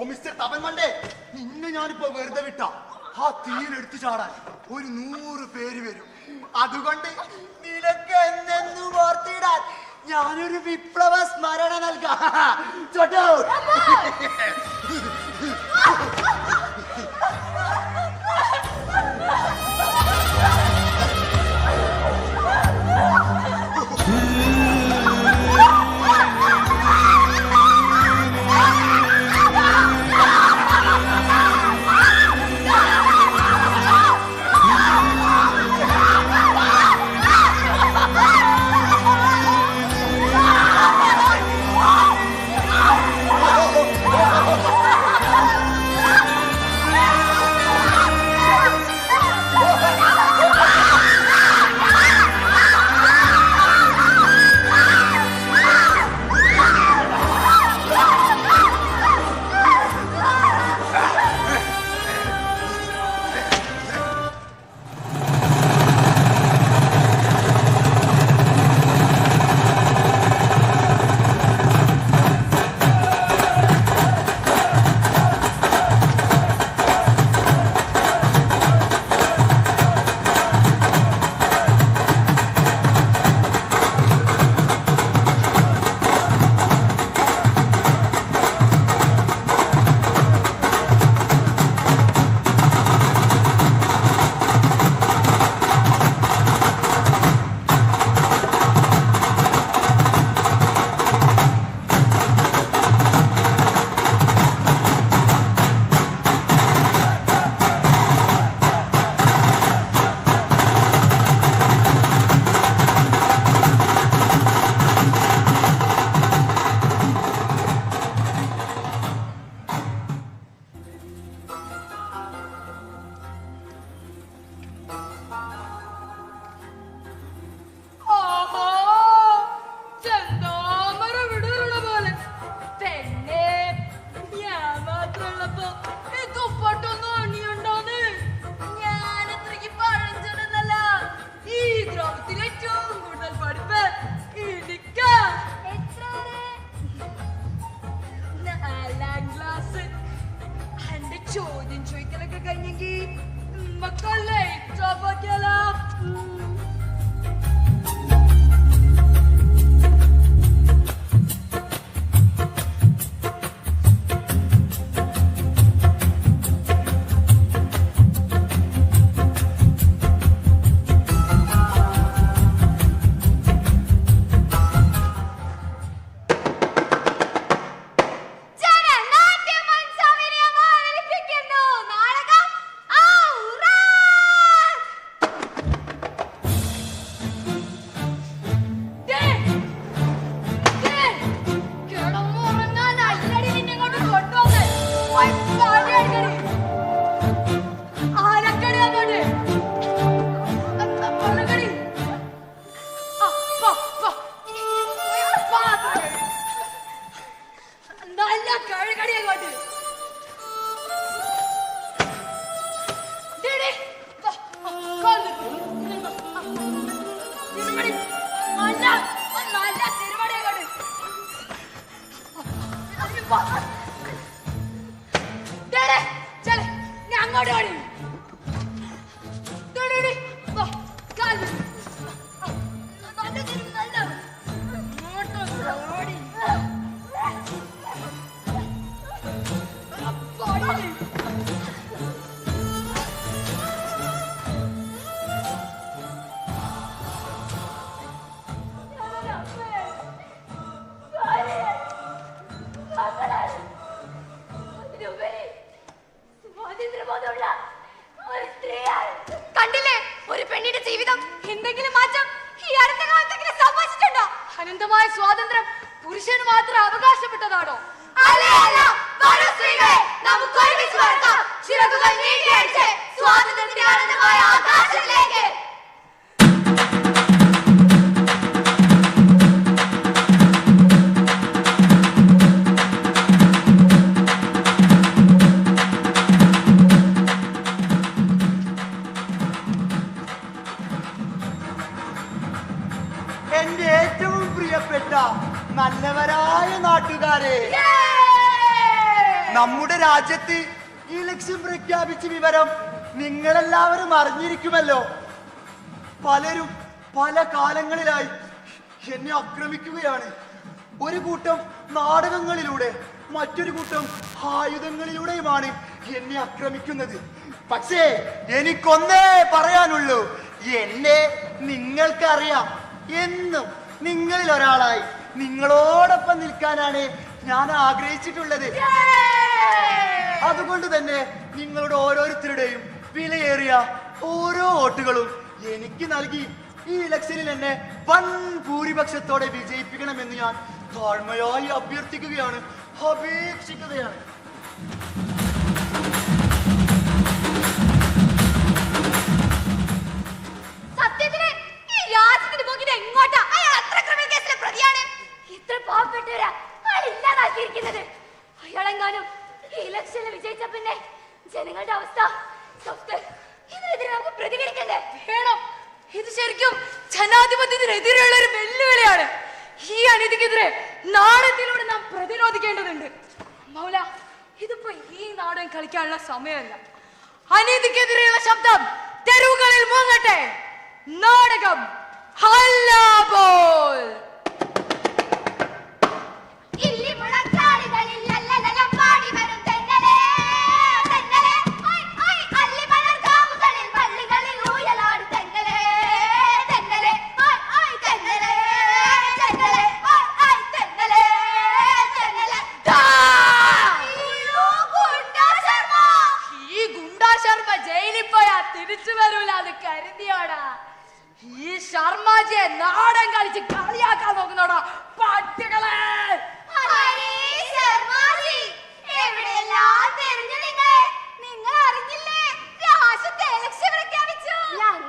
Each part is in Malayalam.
മിസ്റ്റർ തപൻമണ്ടേ, നിന്നെ ഞാനിപ്പോ വെറുതെ വിട്ട ആ തീരെടുത്തു ചാടാൻ 100 പേര് വരും. അതുകൊണ്ട് നിനക്ക് എന്നെന്നു ഓർത്തിടാൻ ഞാനൊരു വിപ്ലവ സ്മരണ നൽകാം. ചോട്ടോ ചോദ്യം ചോദിക്കലൊക്കെ കഴിഞ്ഞെങ്കിൽ മക്കളെ ചോദിക്കാലോ. കണ്ടില്ലേ ഒരു പെണ്ണിന്റെ ജീവിതം എന്തെങ്കിലും മാറ്റം ഈ അടുത്ത കാലത്തെങ്കിലും സംഭവിച്ചിട്ടുണ്ടോ? അനന്തമായ സ്വാതന്ത്ര്യം പുരുഷന് മാത്രം അവകാശപ്പെട്ടതാണോ? നമുക്ക് ഒരുമിച്ച് വളർത്താം ചിറകുകൾ നീട്ടിയടിച്ച് സ്വാതന്ത്ര്യത്തിന്റെ ആനന്ദമായ ആകാശത്തിലേക്ക്. എന്റെ ഏറ്റവും പ്രിയപ്പെട്ട നല്ലവരായ നാട്ടുകാരെ, നമ്മുടെ രാജ്യത്ത് ഇലക്ഷൻ പ്രഖ്യാപിച്ച വിവരം നിങ്ങളെല്ലാവരും അറിഞ്ഞിരിക്കുമല്ലോ. പലരും പല കാലങ്ങളിലായി എന്നെ ആക്രമിക്കുകയാണ്. ഒരു കൂട്ടം നാടകങ്ങളിലൂടെ, മറ്റൊരു കൂട്ടം ആയുധങ്ങളിലൂടെയുമാണ് എന്നെ ആക്രമിക്കുന്നത്. പക്ഷേ എനിക്കൊന്നേ പറയാനുള്ളൂ, എന്നെ നിങ്ങൾക്കറിയാം. എന്നും നിങ്ങളിൽ ഒരാളായി നിങ്ങളോടൊപ്പം നിൽക്കാനാണ് ഞാൻ ആഗ്രഹിച്ചിട്ടുള്ളത്. അതുകൊണ്ട് തന്നെ നിങ്ങളുടെ ഓരോരുത്തരുടെയും വിലയേറിയ ഓരോ വോട്ടുകളും എനിക്ക് നൽകി ഈ ഇലക്ഷനിൽ എന്നെ വൻ ഭൂരിപക്ഷത്തോടെ വിജയിപ്പിക്കണമെന്ന് ഞാൻ താഴ്മയായി അഭ്യർത്ഥിക്കുകയാണ്, അപേക്ഷിക്കുകയാണ്. സത്യത്തിന് ഈ രാജ്യത്തിന് പോക്കിട്ട് എങ്ങോട്ടാ? അയാൾ അത്ര ക്രിമിനൽ കേസിലെ പ്രതിയാണ്. ഇത്ര പാവപ്പെട്ടവരാ അയാൾ ഇല്ലാതാക്കിയിരിക്കുന്നത്. അയാളെങ്ങാനും ഈ ഇലക്ഷനിൽ വിജയിച്ച പിന്നെ ജനങ്ങളുടെ അവസ്ഥ ഇതിനെതിരെ നമുക്ക് പ്രതികരിക്കണ്ടേ? വേണം. ഇത് ശരിക്കും ജനാധിപത്യത്തിനെതിരെയുള്ള ഒരു വെല്ലുവിളിയാണ്. ഈ അനീതിക്കെതിരെ നാടകത്തിലൂടെ നാം പ്രതിരോധിക്കേണ്ടതുണ്ട്. മൗല, ഇതിപ്പോ ഈ നാടകം കളിക്കാനുള്ള സമയമല്ല. അനീതിക്കെതിരെയുള്ള ശബ്ദം തെരുവുകളിൽ മുങ്ങട്ടെ. നാടകം ഹല്ലാബോൾ. തിരിച്ചു വരൂല അത് കരുതിയോടാ. ഈ ശർമാജിയെ നാടൻ കളിച്ച് കളിയാക്കാൻ നോക്കുന്നോടാ പട്ടികളെ. നിങ്ങൾ അറിഞ്ഞില്ലേ? രാജ്യത്തെ ഇലക്ഷൻ പ്രഖ്യാപിച്ചു.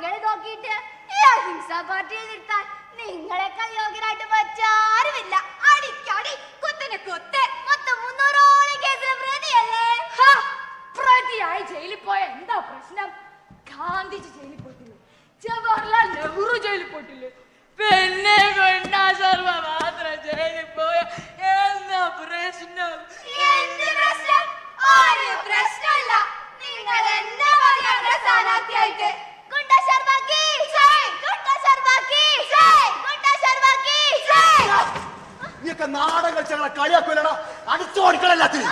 ഞങ്ങൾ നോക്കിയിട്ട് ഈ അഹിംസാ പാർട്ടിയിൽ നിർത്താൻ നിങ്ങളെക്കാൾ യോഗ്യരായിട്ട് മറ്റാരുമില്ല. അടിക്കടി കുത്തിന് കുത്ത് മൊത്തം 300ഓളം കേസിലെ പ്രതിയല്ലേ. പ്രതിയായി ജയിലിൽ പോയ എന്താ പ്രശ്നം? ഗാന്ധിജി ജയിലിൽ പോയിട്ടില്ലേ? ജവഹർലാൽ നെഹ്റു ജയിലിൽ പോയിട്ടില്ലേ? പിന്നെ ഗുണ്ടാ ശർമ്മ മാത്രം ജയിലിൽ പോയ എന്താ പ്രശ്നം? എന്ത് പ്രശ്നം? ഒരു പ്രശ്നമില്ല. നിങ്ങൾ എന്താ പറയാ സ്ഥാനാർത്ഥിയായിട്ട്? ഗുണ്ടാ ശർമ്മ കീ ജയ്, ഗുണ്ടാ ശർമ്മ കീ ജയ്, ഗുണ്ടാ ശർമ്മ കീ ജയ്. നീയൊക്കെ നാടകം കളിച്ചങ്ങളെ കളിയാക്കൂലടാ, അടിച്ചോടിക്കളല്ലാത്തിന്.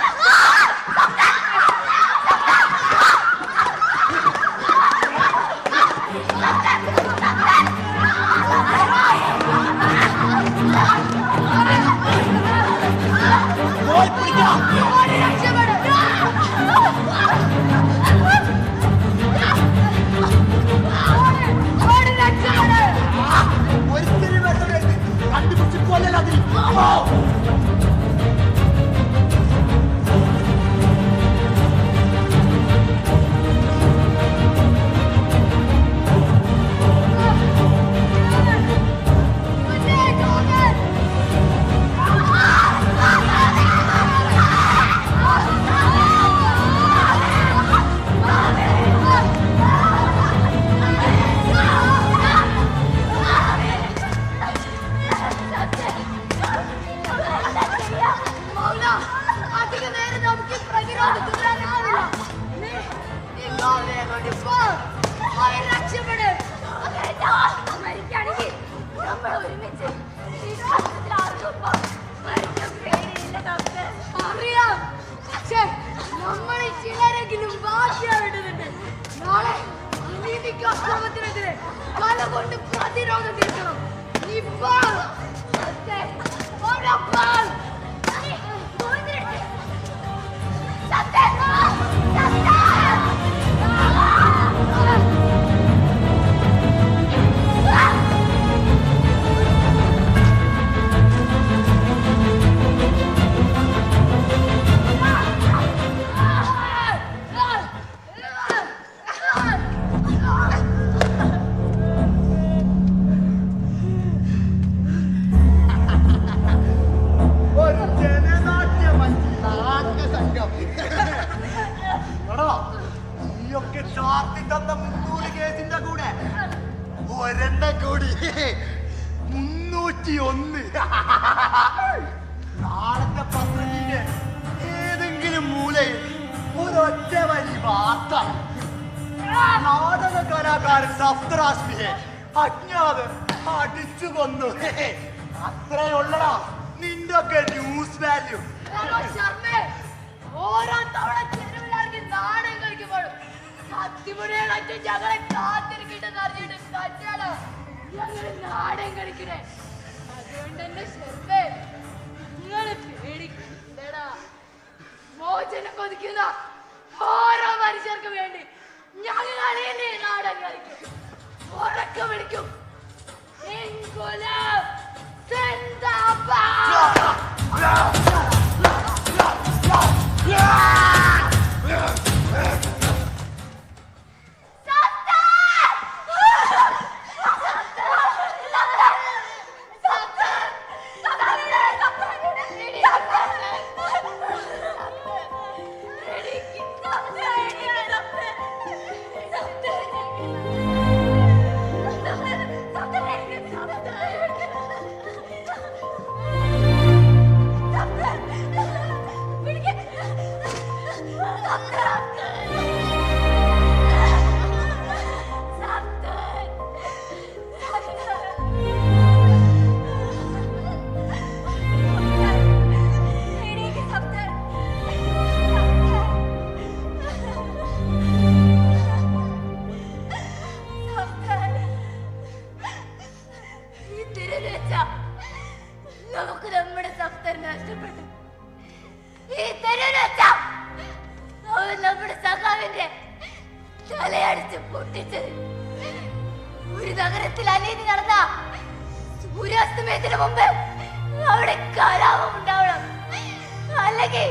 നാളത്തെ പത്രത്തിന്റെ ഏതെങ്കിലും കലാകാരൻ സപ്തറാഷ്ട്രീയെ അജ്ഞാതൻ അടിച്ചു കൊന്നു. അത്രയുള്ളടാ നിന്റെ ഒക്കെ ന്യൂസ് വാല്യൂ. ഓരോ തവണ ചെരുവിലിറങ്ങി നാടകം കളിക്കുമ്പോഴും അത്തിമുടികളൊക്കെ ഞങ്ങളെ കാത്തിരിക്കട്ടെന്ന് അറിഞ്ഞിട്ട് തന്നെയാണ് ഞങ്ങള് നാടകം കളിക്കണേ. അതുകൊണ്ട് തന്നെ ശർമ്മേ നിങ്ങള് പേടിക്കണ്ടടാ. മോചനം കൊതിക്കുന്ന ഓരോ മനുഷ്യർക്ക് വേണ്ടി ഞങ്ങൾ നാടകം കളിക്കും, ഉറക്കം വിളിക്കും. നമുക്ക് നമ്മുടെ സപ്തറിനെ നഷ്ടപ്പെട്ടു. ഈ തെരുവിൽ നമ്മുടെ സഖാവിന്റെ തലയടിച്ച് പൊട്ടിച്ചത്. ഒരു നഗരത്തിൽ അലീനി നടന്ന സൂര്യാസ്തമയത്തിന് മുമ്പ് അവിടെ കലാപം ഉണ്ടാവണം, അല്ലെങ്കിൽ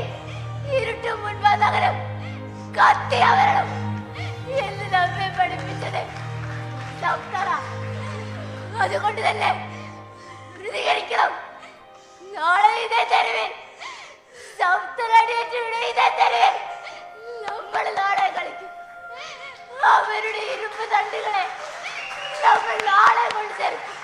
ഇരുട്ടും മുൻപ് നഗരം കത്തിയാവരണം എന്ന് നമ്മെ പഠിപ്പിച്ചത് സപ്തറ. അതുകൊണ്ട് തന്നെ പ്രതികരിക്കണം. നാളെ ഇതേ തെരുവിൽ സപ്തറടിയേറ്റിവിടെ ഇതേ തെരുവിൽ നമ്മൾ നാടകം കളിക്കും. അവരുടെ ഇരുമ്പ് തണ്ടുകളെ നമ്മൾ നാളെ കൊണ്ട് ചേർക്കും.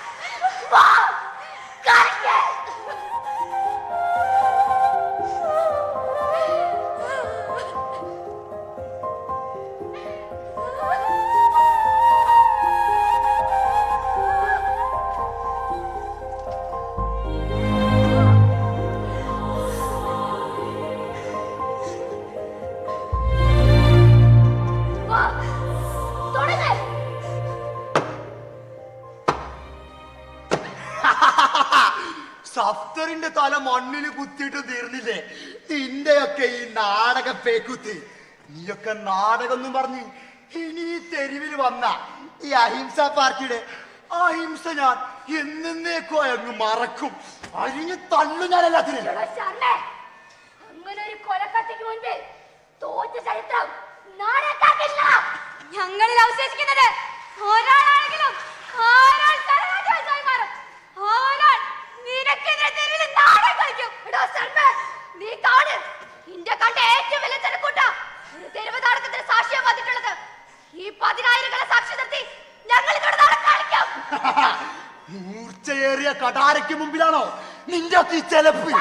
സഫ്തറിന്റെ തല മണ്ണില് കുത്തിയിട്ട് തീർന്നില്ലേ നിന്റെയൊക്കെ ഈ നാടക പേക്കുത്തി. നീയൊക്കെ നാടകം എന്നും പറഞ്ഞ് ഇനി ഈ തെരുവിൽ വന്ന ഈ അഹിംസ പാർട്ടിയുടെ അഹിംസ ഞാൻ എന്നേക്കോ അങ്ങ് മറക്കും. അരിഞ്ഞ് തള്ളു ഞാൻ എല്ലാത്തിനും. അങ്ങനെ ഒരു കൊലക്കത്തിക്ക് മുൻപിൽ തോറ്റ ചരിത്രം നാടകക്കാർക്കില്ല. ഞങ്ങളിൽ അവശേഷിക്കുന്നത് ഒരാളാണെങ്കിലും നിനക്കെതിരെ തെരുവിൽ നാടകം കളിക്കും. നീ കാണ്, ഇന്ത്യ കണ്ട ഏറ്റവും വലിയ ജനക്കൂട്ട ഒരു തെരുവ് നാടകത്തിന് സാക്ഷ്യം വന്നിട്ടുള്ളത്. ഈ 10,000 സാക്ഷി നിർത്തി ഞങ്ങൾ ഇവിടെ നാടകം കളിക്കും. മൂർച്ചയേറിയ കടാരയ്ക്ക് മുമ്പിലാണോ നിന്റെ ഒക്കെ ഈ ചെലപ്പ്?